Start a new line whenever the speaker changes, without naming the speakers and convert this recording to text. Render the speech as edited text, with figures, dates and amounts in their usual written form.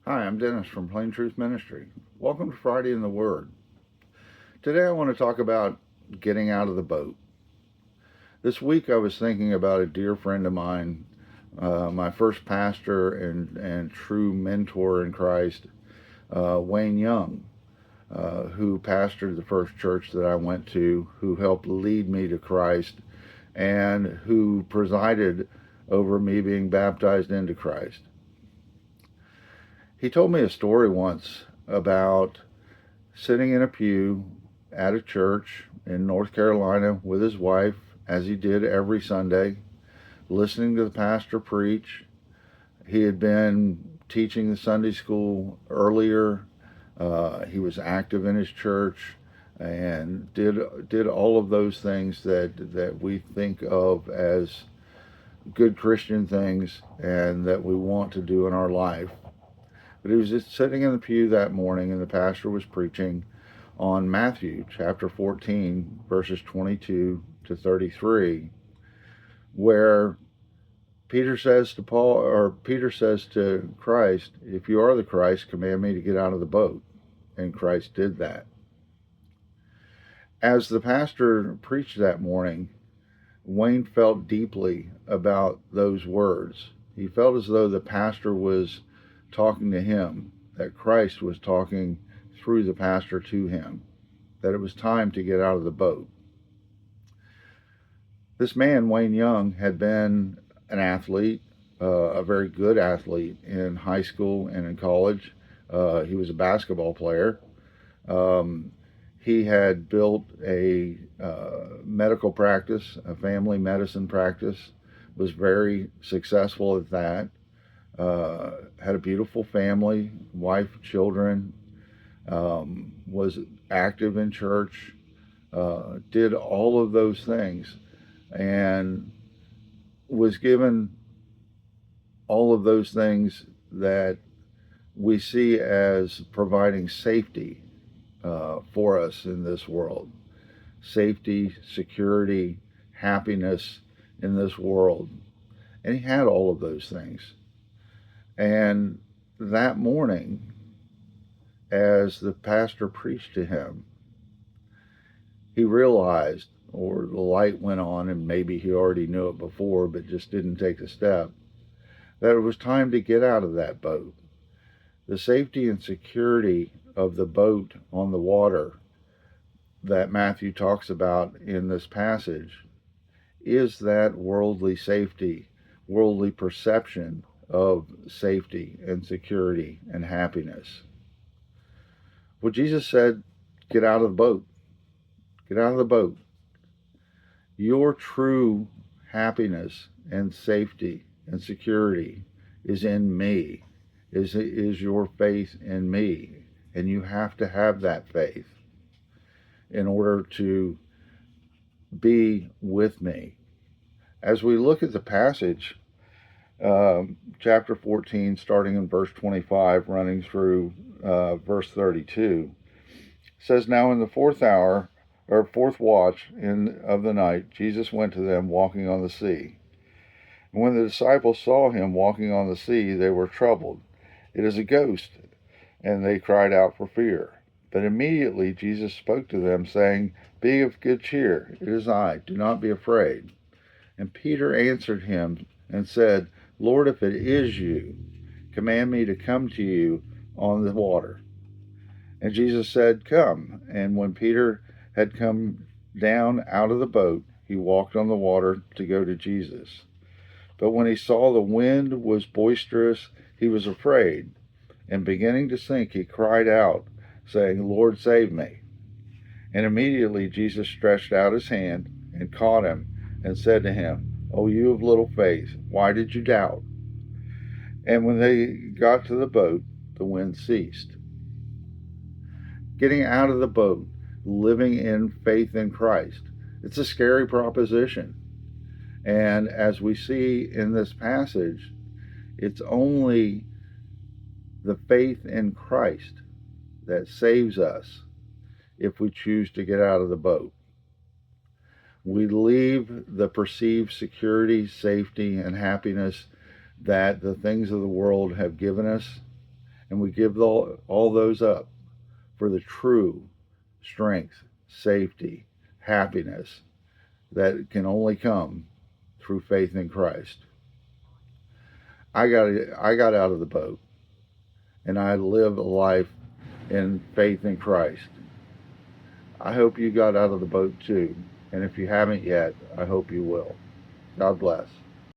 Hi, I'm Dennis from Plain Truth Ministry. Welcome to Friday in the Word. Today I want to talk about getting out of the boat. This week I was thinking about a dear friend of mine, my first pastor and true mentor in Christ, Wayne Young, who pastored the first church that I went to, who helped lead me to Christ, and who presided over me being baptized into Christ. He told me a story once about sitting in a pew at a church in North Carolina with his wife, as he did every Sunday, listening to the pastor preach. He had been teaching the Sunday school earlier. He was active in his church and did all of those things that we think of as good Christian things and that we want to do in our life. But he was just sitting in the pew that morning, and the pastor was preaching on Matthew chapter 14, verses 22 to 33, where Peter says to Christ, "If you are the Christ, command me to get out of the boat." And Christ did that. As the pastor preached that morning, Wayne felt deeply about those words. He felt as though the pastor was talking to him, that Christ was talking through the pastor to him, that it was time to get out of the boat. This man, Wayne Young, had been an athlete, a very good athlete in high school and in college. He was a basketball player. Um, he had built a medical practice, a family medicine practice, was very successful at that. Had a beautiful family, wife, children, was active in church, did all of those things, and was given all of those things that we see as providing safety for us in this world. Safety, security, happiness in this world. And he had all of those things. And that morning, as the pastor preached to him, he realized, or the light went on, and maybe he already knew it before, but just didn't take the step, that it was time to get out of that boat. The safety and security of the boat on the water that Matthew talks about in this passage is that worldly safety, worldly perception of safety and security and happiness. Well, Jesus said, get out of the boat. Get out of the boat. Your true happiness and safety and security is in me, is your faith in me. And you have to have that faith in order to be with me. As we look at the passage, chapter 14, starting in verse 25, running through verse 32, says, "Now in the fourth hour, or fourth watch of the night, Jesus went to them walking on the sea. And when the disciples saw him walking on the sea, they were troubled. 'It is a ghost,' and they cried out for fear. But immediately Jesus spoke to them, saying, 'Be of good cheer, it is I, do not be afraid.' And Peter answered him and said, 'Lord, if it is you, command me to come to you on the water.' And Jesus said, 'Come.' And when Peter had come down out of the boat, he walked on the water to go to Jesus. But when he saw the wind was boisterous, he was afraid, and beginning to sink, he cried out, saying, 'Lord, save me.' And immediately Jesus stretched out his hand and caught him and said to him, 'O you of little faith, why did you doubt?' And when they got to the boat, the wind ceased." Getting out of the boat, living in faith in Christ, it's a scary proposition. And as we see in this passage, it's only the faith in Christ that saves us if we choose to get out of the boat. We leave the perceived security, safety, and happiness that the things of the world have given us, and we give all those up for the true strength, safety, happiness that can only come through faith in Christ. I got out of the boat and I live a life in faith in Christ. I hope you got out of the boat too. And if you haven't yet, I hope you will. God bless.